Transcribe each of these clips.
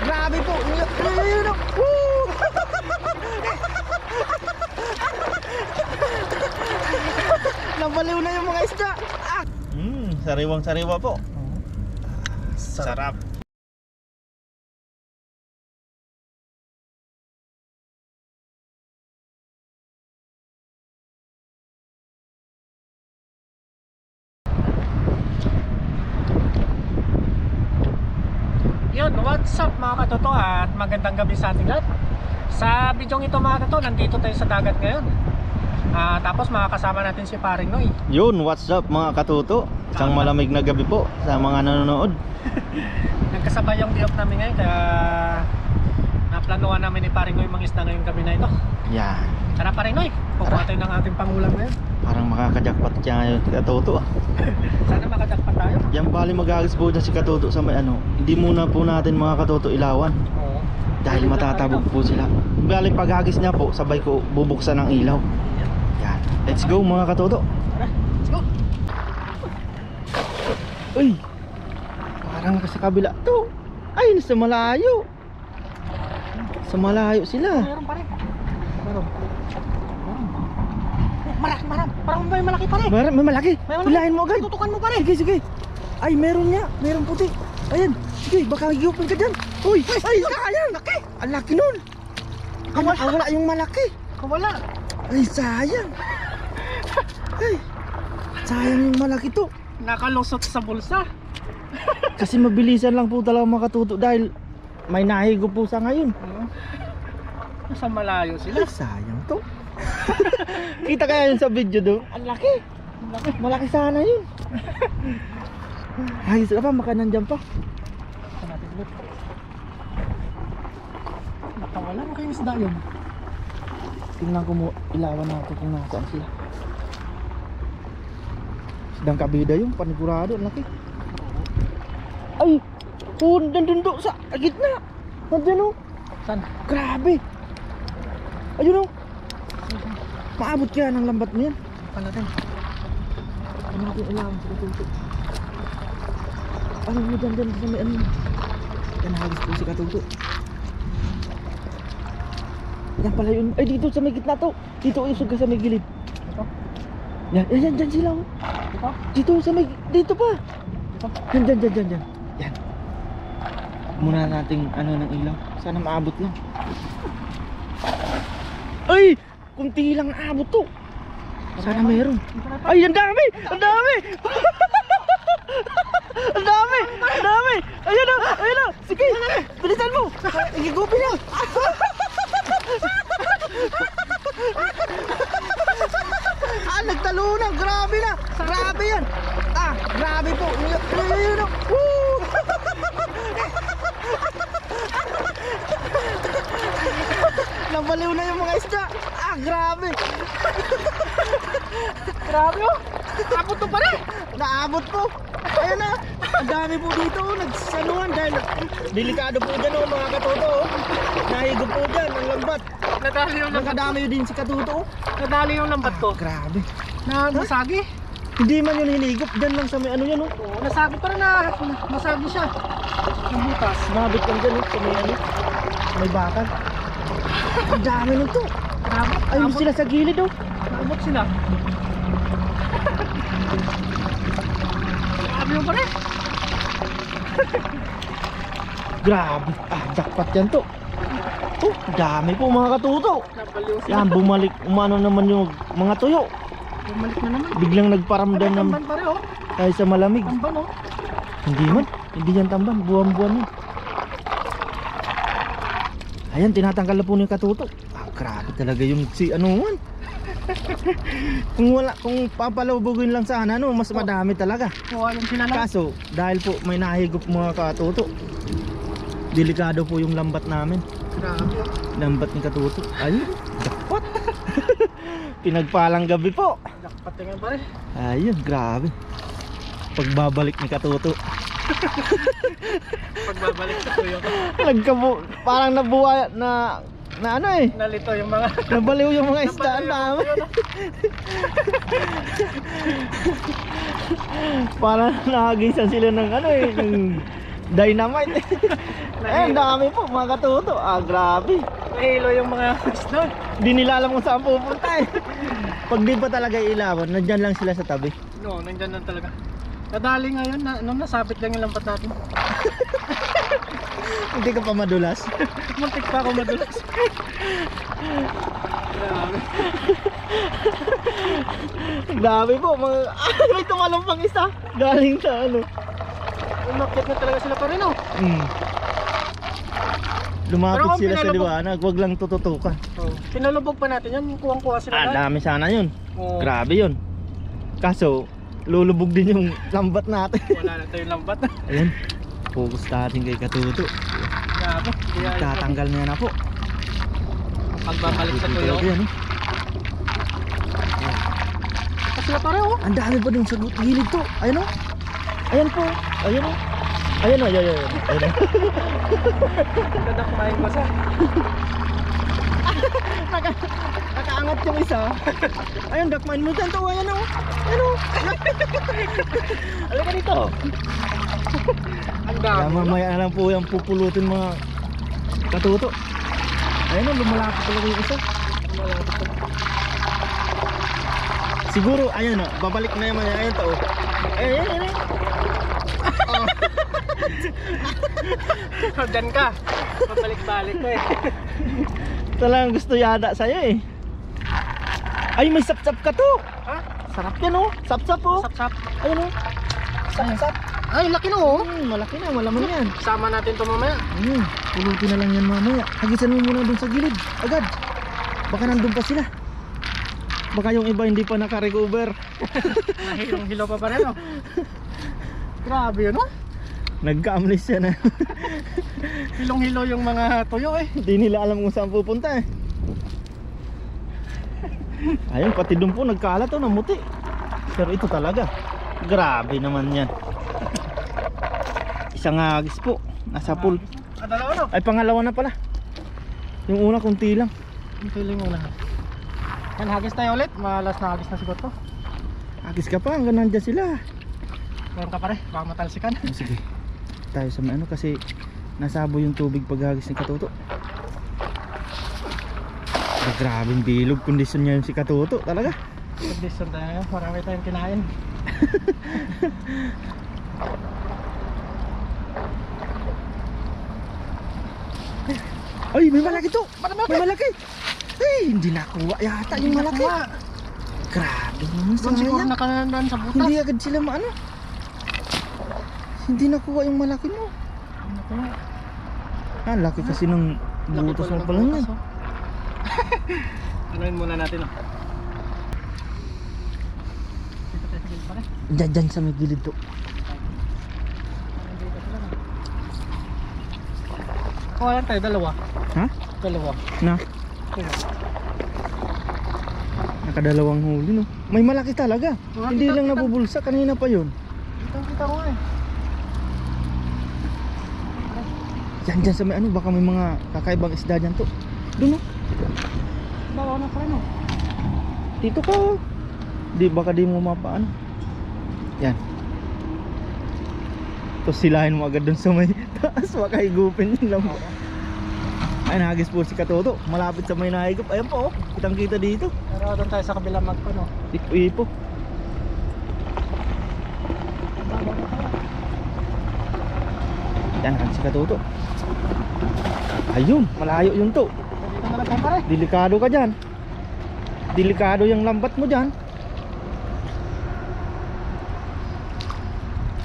Grabe po. Ayun, woo! Nabaliw na yung mga isda. Sariwang sariwa po. Sarap. Yun, what's up mga katoto at magandang gabi sa ating lahat. Sa bidyong ito mga katoto, nandito tayo sa dagat ngayon. Tapos makakasama natin si Paring Noy. Yun, what's up mga katuto? Isang malamig na gabi po sa mga nanonood. Nagkasabay yung diop namin ngayon, kaya naplanuhan namin ni Paring Noy mangisda ngayong gabi na ito. Yan. Tara Paring Noy, kukuha tayo ng ating pangulam ngayon. Parang makakajakpat siya ngayon si katuto. Sana makajakpat tayo. Yan bali mag-agis po dyan si katuto sa may ano. Hindi muna po natin mga katuto ilawan. Oo. Dahil matatabog po sila. Bali pag-agis niya po, sabay ko bubuksan ng ilaw. Yan. Let's go mga katuto. Tara, let's go. Uy, parang sa kabila to. Ay, sa malayo. Sa malayo sila. Meron pa rin. Meron. Marami. Parang may malaki pa rin. May malaki. May malaki. Hilahin mo agad. Tutukan mo pa rin. Sige. Ay, meron niya. Meron puti. Ayan. Sige, baka higupin ka dyan. Uy, ay, sayang. Laki. Ang laki nun. Wala yung malaki. Wala. Ay, sayang. Ay, sayang yung malaki to. Nakalusot sa bulsa. Kasi mabilisan lang po talaga makatuto dahil may nahigop po sa ngayon. Nasa malayo sila. Ay, sayang to. Kita kaya yun sa video doon. Ang laki. Malaki sana yun. Ayos ka pa, makanan dyan pa. Saan natin ulit? Nakawala mo kayong isda yun. Tingnan ko mo, ilawan natin kung nasaan sila. Sedang kabida yung panigurado, ang laki. Ay, nandun do sa gitna. Nandun o. Saan? Grabe. Ayun o. Maabot kaya ng lambat mo yan. Saan natin? Ano natin ilawan sa katuto? Ano mo dyan sa may ano? Yan hagis po si katuto. Yan pala yun. Ay, dito sa may gitna to. Dito isog ka sa may gilid. Ito? Yan dyan sila oh. Ito? Dito sa may, dito pa. Ito? Yan. Yan. Muna nating ano ng ilaw. Sana maabot lang. Ay! Kunti lang naabot to. Sana meron. Ay, ang dami! Ang dami! Ang dami! Ang dami! Ayan o! Sige! Bilisan mo! Igigupin na! Nagtalunan! Grabe na! Grabe yan! Grabe po! Ayun o! Woo! Nabaliw na yung mga isda! Grabe! Grabe oh! Abot to pa rin! Naabot po! Ayan na! Ang dami po dito oh! Nagsanuhan dahil delikado po dyan oh mga katuto oh! Nahigop po dyan ang lambat! Nadali yung lambat. Nakadami yun din si katuto oh! Nadali yung lambat ko. Grabe! Na masagi? Hindi man yun hinigop dyan lang sa may ano yan oh! Oo, nasagi pa rin na. Masagi siya. Yung butas. Mabit lang dyan oh! Sa may ano! May bakal! Ang dami nito! Grabe. Ayun sila sa gilid oh! Naabot sila. Grabe yung pa rin. Grabe! Jackpot yan to! Oh! Dami po mga katuto! Nabaliw sila. Yan, bumalik, umano naman yung mga tuyo. Bumalik na naman. Biglang nagparamdam ng Tamban pa rin oh. tayo sa malamig. Tamban oh. Hindi yan tamban, buwan-buwan yan. Ayan, tinatanggal na po yung katuto. Grabe talaga yung si ano man. Kung papalubugin lang sana no, mas madami talaga. Kuha yung sinalang. Kaso, dahil po may nahigop mga katuto, delikado po yung lambat namin. Grabe oh. Lambat ni katuto. Ayun, jackpot. Pinagpalang gabi po. Patingin pa rin. Ayun, grabe. Pagbabalik ni katuto. Pagbabalik sa tuyo ko. Parang nabuhay na ano eh. Nalito yung mga Nabaliw yung mga isda. Ang dami. Parang nakagisan sila ng ano eh, ng Dynamite. Ay, ang dami po mga katuto. Ah, grabe. Mahilo yung mga isda. Di nila alam kung saan pupunta eh. Pag di pa talaga ilawan, nandyan lang sila sa tabi. No, nandyan lang talaga. Nadali ngayon, nasabit lang yung lampat natin. Hindi ka pa madulas. Muntik pa ako madulas. Grabe. Ang dami po mga... may tumalong pang isa. Galing sa ano. Umakit na talaga sila pa rin, oh. Lumapit Pero kung sila sa pinalubog- liwanag. Wag lang tututukan. Oh. Pinalubog pa natin yan, kuwang-kuha sila. Ah, lahat. dami sana yun. Oh. Grabe yun. Kaso, lulubog din yung lambat natin. Wala na tayong lambat. Ayan. Focus natin kay Katuto. Grabe. Tatanggal niya na po. Pagbabalik sa tuyo. Ayan, oh. Kasi sila pare, oh. Ang dami pa dun sa gilid to. Ayan o. Ayan po. Ayan o. Ayan o. Ayan o. Ayan o. Nadakmahin ko sa. Nakaangat yung isa. Ayan, dakmain mo dyan to. Ayan o. Ayan o. Alika dito. Ang Kaya dami. mamaya na lang po yung pupulutin mga Katuto. Ayan o. Lumalapit talaga yung isa. Siguro, ayan o. Babalik na naman yan. Ayan to. Ayan, ayan, ayan. Diyan ka. Pabalik-balik ko eh. Talagang gusto yata sa'yo eh. Ay, may sap-sap ka to. Ha? Sarap yan oh. Sap-sap oh. Sap-sap. Ayun oh. Sap-sap. Ay, laki no, oh. Malaki na, malaman yan. Sama natin to mamaya. Ayun, pulutin na lang yan mamaya. Hagisan mo muna dun sa gilid. Agad. Baka nandun pa sila. Baka yung iba hindi pa naka-recover. Nahilong-hilo pa pa rin, oh. Grabe yun, oh. Nagka-amlis yan eh. Hilong-hilo yung mga tuyo eh. Hindi nila alam kung saan pupunta eh. Ayun, pati dun po nagkalat oh, namuti. Pero ito talaga. Grabe naman yan. Isang hagis po. Nasa pool. Dalawa, no? Ay, pangalawa na pala. Yung una kunti lang. Ang feeling mo lahat. Yan, hagis tayo ulit. Malas na hagis na siguro to. Hagis ka pa, hanggang nandyan sila. Meron ka pare, baka matalsikan. Oh, sige. Tayo sa may ano kasi nasabo yung tubig pag hagis ni Katuto. Ay, grabing bilog kondisyon niya yung si Katuto talaga. Condition tayo ngayon, marami tayong kinain. Ay, may malaki to. May malaki. Ay, hindi nakuha yata yung malaki. Grabe naman Doon siguro sayang. nakanandaan sa butas. Hindi agad sila maano. Hindi nakuha yung malaki mo. Ah, laki kasi ng butas mo pala yan. Anuin muna natin, oh. Dito tayo sa gilid pare. Diyan sa may gilid to. Kuha lang tayo, dalawa. Ha? Dalawa. Na? Kuya. Nakadalawang huli no. May malaki talaga. Ah, Hindi kita- lang kita- nabubulsa kanina pa yun. Kita ko nga eh. Diyan sa may ano, baka may mga kakaibang isda dyan to. Doon no. Bawa na pare, no? Dito ka. Di baka di mo mapaano. Yan. Tapos silahin mo agad dun sa may taas, baka higupin yun lang. Ay, nahagis po si Katuto. Malapit sa may nahigup. Ayan po, oh. Kitang kita dito. Pero doon tayo sa kabila magpano. Ipo-ipo. Yan, si Katuto. Ayun, malayo yun to. Dito na lang tayo pare. Delikado ka dyan. Delikado yung lambat mo dyan.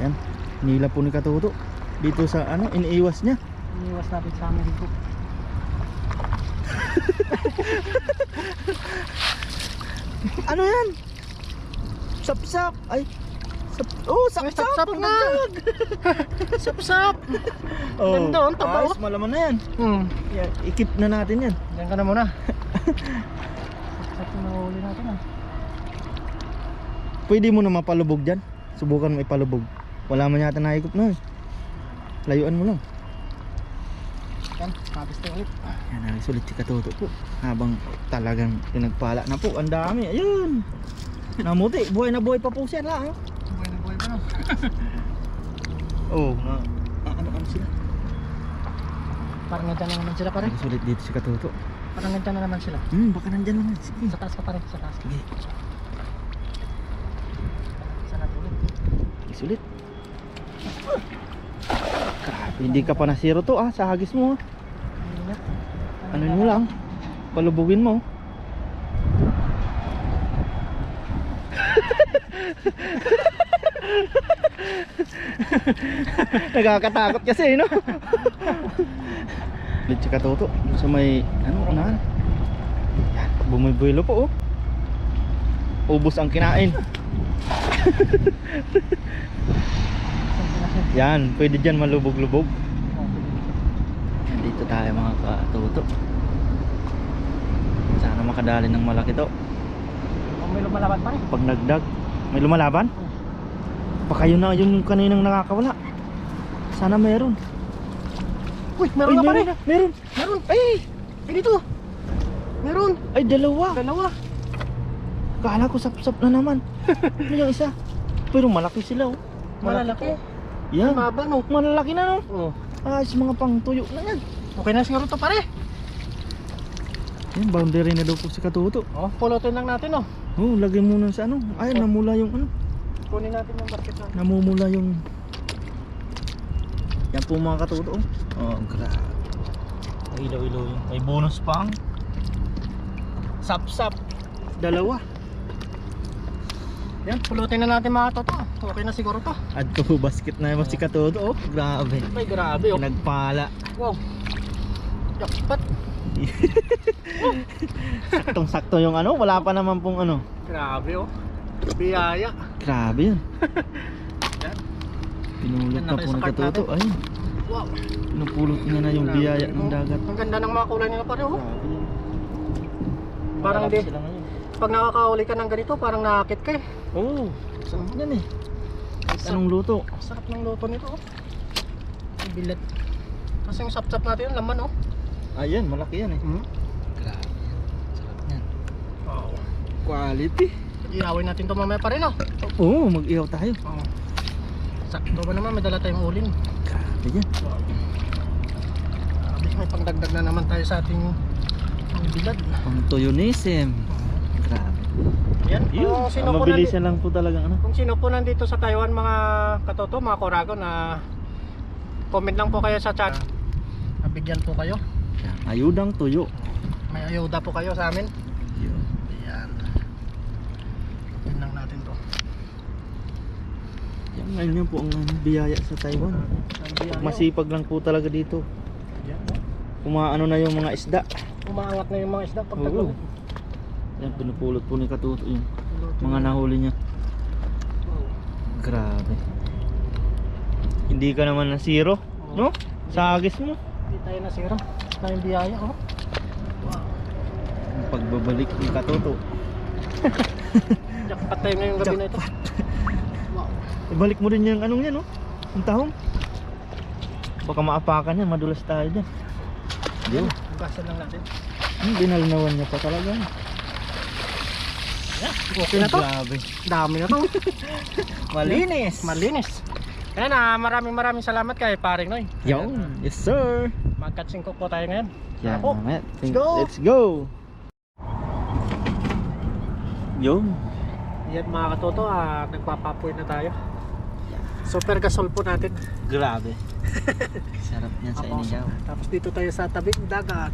Yan, nila po ni Katuto. Dito sa ano, iniiwas niya. Iniwas natin sa aming higop. Ano yan? Sap-sap. Ay. Oh, sap-sap. Sap-sap Ang nga. ganda. Sap-sap. Oh, Ganda, ang taba, ayos, oh. malaman na yan. Yan, ikip na natin yan. Diyan ka na muna. Sap-sap yung nahuli natin, ah. Pwede mo na mapalubog dyan. Subukan mo ipalubog. Wala man yata naikop na eh. Layuan mo lang. Yan, habis tayo ulit. Yan, nagis ulit si Katuto po. Habang talagang pinagpala na po. Ang dami. Ayun. Namuti. Buhay na buhay pa po siya lang. Buhay na buhay pa, no? Oh, ano naman sila. Parang nandyan na naman sila pare. Sulit dito si Katuto. Parang nandyan na naman sila. Baka nandyan naman. Sige. Sa taas ka pare, sa taas. Sige. Isa natin ulit. Sulit. Grabe, hindi ka pa nasiro to sa hagis mo. Ingat. Ano mo lang? Palubugin mo. Nakakatakot kasi, no? Ulit si Katuto. Doon sa may, unahan. Yan, bumibuelo po, ubos ang kinain. Yan, pwede dyan malubog-lubog. Dito tayo mga Katuto. Sana makadali ng malaki to. Kung may lumalaban pare. Pag nagdag, may lumalaban? Baka yun na yung kaninang nakakawala. Sana meron. Uy, meron na pare. Meron. Meron. Ay, Dito. Meron. ay dalawa. Dalawa. Kala ko sap-sap na naman. Ano yung isa? Pero malaki sila, Malalaki. Yan. Maba no. Malalaki na, no? Oh. Sa mga pang tuyo na yan. Okay na siguro to pare. Yan, boundary na daw po si Katuto. Oh, pulutin lang natin oh. Lagay muna sa Ay, namula yung Kunin natin yung basket natin. namumula yung. Yan po mga Katuto. Grabe. Ilaw-ilaw yun. May bonus pang sap-sap. Dalawa. Yan, pulutin na natin mga toto. Okay na siguro to. At po basket na yung si Katuto. Grabe. Ay, grabe oh. Nagpala. Wow. Jackpot. Saktong-sakto yung wala pa naman pong Grabe oh. Biyaya. Grabe yan. Yan. Pinulot Yan, na po ng naka-start Katuto. natin. Ayun. Wow. Pinupulot niya na yung Grabe. biyaya ng dagat. Ang ganda ng mga kulay nila pare oh. Grabe yan. Parang Marami di. sila ngayon. Pag nakakahuli ka ng ganito, parang nakakit ka eh. Sarap yan eh. Anong luto? Sarap ng luto nito oh. Ang bilat. Tapos yung sap-sap natin yung laman oh. Ayan, malaki yan eh. Grabe yan. Sarap yan. Wow. Quality. Iawin natin to mamaya pa rin oh. Mag-ihaw tayo. Oh. Sakto ba naman, may dala tayong ulin. Grabe yan. Grabe, may pangdagdag na naman tayo sa ating bilad. Pang tuyonism. Grabe. Yan, kung sino po nandito, Mabilisan lang po talaga kung sino po nandito sa Taiwan mga Katoto, mga Korago na comment lang po kayo sa chat. Nabigyan po kayo. Ayudang tuyo. May ayuda po kayo sa amin. Yun. Yan. Yan lang natin to. Yan ngayon yan po ang biyaya sa Taiwan. Masipag lang po talaga dito. Yan, Kumaano na yung mga isda. umaangat na yung mga isda pag Oo. tag-ulit. Yan, pinupulot po ni Katuto yung mga nahuli niya. Grabe. Hindi ka naman na zero, no? Sa agis mo. Hindi tayo nasira. Na yung biyaya oh. Wow. Ang pagbabalik ni Katuto. Jackpot tayo ngayong gabi na ito. Wow. Ibalik mo din yung anong yan, no? Yung tahong. Baka maapakan yan, madulas tayo dyan. Yun. Hugasan lang natin. Binalinawan niya pa talaga. Yeah, okay na to. Grabe. Dami na to. Malinis. Malinis. Ayan maraming salamat kay Paring Noy. Yo, yes sir. Magkatsing cook po tayo ngayon. Yan, Ako. mamaya. Let's go. Let's go. Yo. Yan mga Katoto, nagpapapoy na tayo. Super gasol po natin. Grabe. Sarap niyan sa inigaw. Tapos dito tayo sa tabing dagat.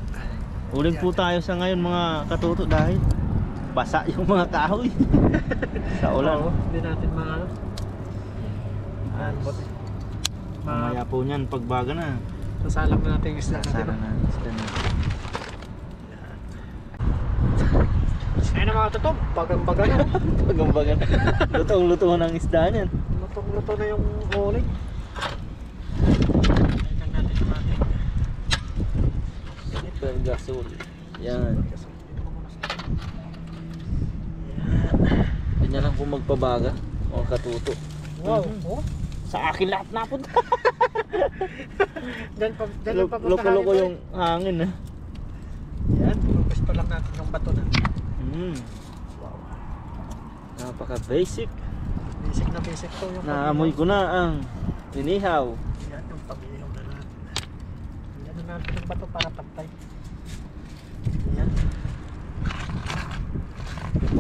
Uling po tayo sa ngayon mga Katuto dahil basa yung mga kahoy sa ulan. Oo, hindi natin maano. Mamaya po niyan pagbaga na. Sasalang na natin yung isda Sasara natin. na isda na. Ayun na mga Katoto, bagang-baga na. Pagbaga na. Lutong-luto ng isda niyan. Lutong-luto na yung uling. Tingnan natin yung ating Super gasol. Yan. Ganyan lang po magpabaga mga Katuto. Wow. Oh. Sa akin lahat napunta. Diyan pa Loko-loko yung hangin eh. Yan, pupwesto lang natin yung bato na. Wow. Napaka basic. Basic na basic to yung Naamoy ko na ang inihaw. Yan yung pag-ihaw na natin ng bato para pantay. Yan.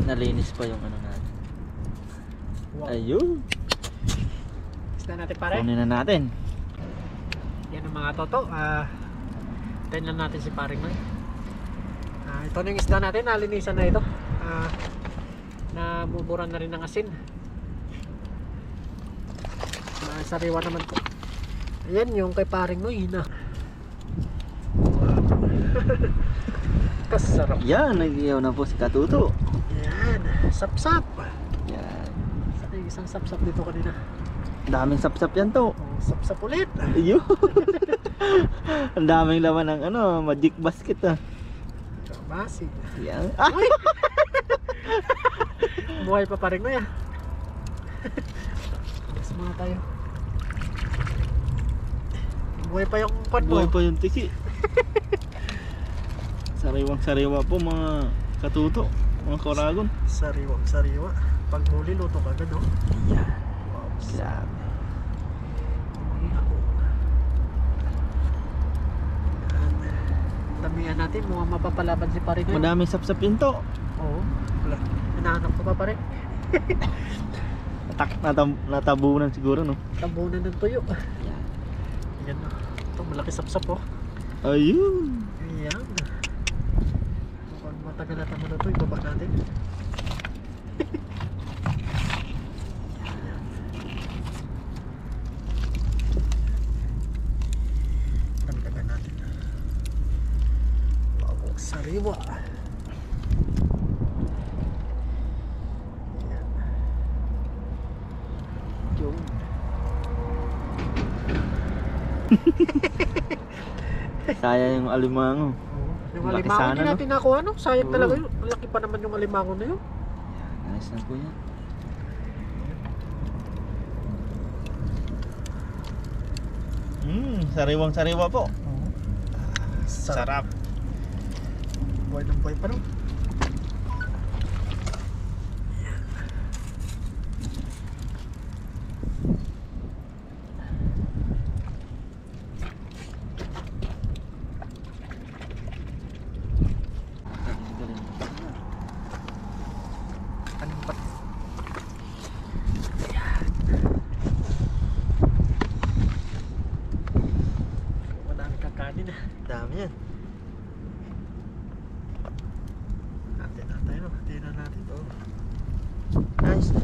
Nalinis pa yung ano natin. Wow. Ayun. Isda natin pare. Kunin na natin. Yan ang mga toto. Tayin lang natin si paring Noy. Ito na yung isda natin. Nalinisan na ito. Nabuburan na rin ng asin. Sariwa naman po. Ayan yung kay paring Noy na. Wow. Kasarap. Yan, nag-iyaw na po si Katuto. Yan. Sap-sap. Yan. Saka yung isang sap-sap dito kanina. Daming sapsap yan to. Sap-sap ulit. Ayun. Ang daming laman ng ano, magic basket ah. Basi. Yan. Ah, Uy! Buhay pa paring Noy ah. Yes, mga tayo. Buhay pa yung kwan mo. buhay pa yung tiki. Sariwang sariwa po mga Katuto, mga Koragon. Sariwang sariwa. Pag huli, luto ka agad, no? Yan. Wow. Grabe. Damihan natin, mga mapapalaban si pare ngayon. Madaming sapsap yun to. Oo. Wala. Hinahanap ko pa pare. Natabunan siguro no. Tabunan ng tuyo. Yan. Yan na. Ito, malaki sapsap oh. Ayun. Ayan. Mukhang matagal na naman ito. Ibaba natin. Dagdagan natin. Wow, sariwa. Ayan. Yung. Sayang yung alimango. Yung Laki alimango sana, hindi no? natin nakuha, no? Sayang Oo. talaga yun. Laki pa naman yung alimango na yun. Yan, ayos na po yan. Sariwang sariwa po. Sarap. Buhay ng buhay pa, no? Anong bat? Madami kakanin ah. Dami yan. Hati na tayo, no? Hati na natin. Nice.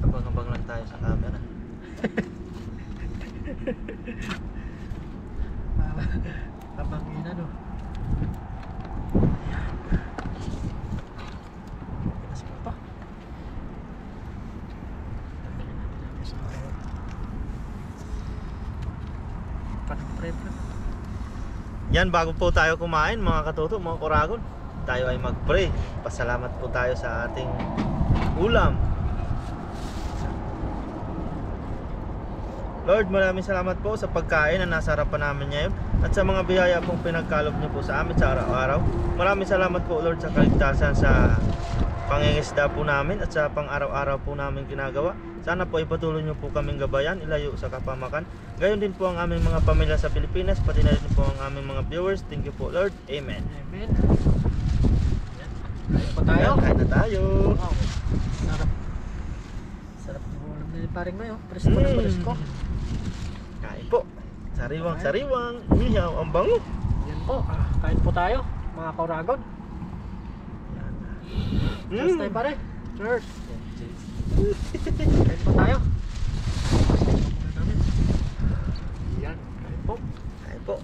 Abang-abang lang tayo sa camera. Abangin na, no? Pinas mo pa. Tanggalin natin natin sa kayo. Panang pre-pre. Yan, bago po tayo kumain mga Katuto, mga Koragon, tayo ay mag-pray. Pasalamat po tayo sa ating ulam. Lord, maraming salamat po sa pagkain na nasa harapan namin ngayon at sa mga biyaya pong pinagkaloob niyo po sa amin sa araw-araw. Maraming salamat po Lord sa kaligtasan sa pangingisda po namin at sa pang-araw-araw po namin ginagawa. Sana po ipatuloy niyo po kaming gabayan, ilayo sa kapamakan. Gayon din po ang aming mga pamilya sa Pilipinas, pati na rin po ang aming mga viewers. Thank you po Lord. Amen. Amen. Yan. Kaya pa tayo. Kain na tayo. Wow. Sarap. Sarap ng ulam na ni paring Noy, oh. Presko na presko. Kain po. Sariwang-sariwang. Umihaw ang bango. Yan po. Kain po tayo, mga Koragon. Cheers tayo pare. Cheers. Kain po tayo. Yan. Kain po. Kain po.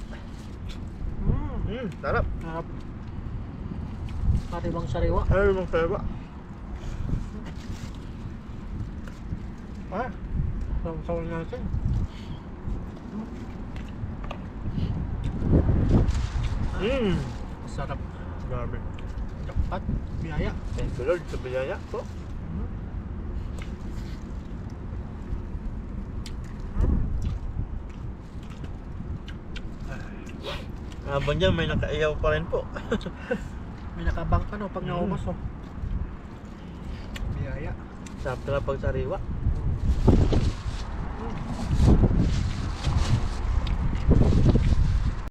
Mmm. Sarap. Sarap. Sariwang sariwa. Sariwang sariwa. Ah. Sawan natin. Sarap. Grabe. Jackpot. Biyaya. Thank you Lord sa biyaya po. Habang dyan may nakaiyaw pa rin po. May nakabang pa no pag naubos oh. Biyaya. Sarap na pag sariwa.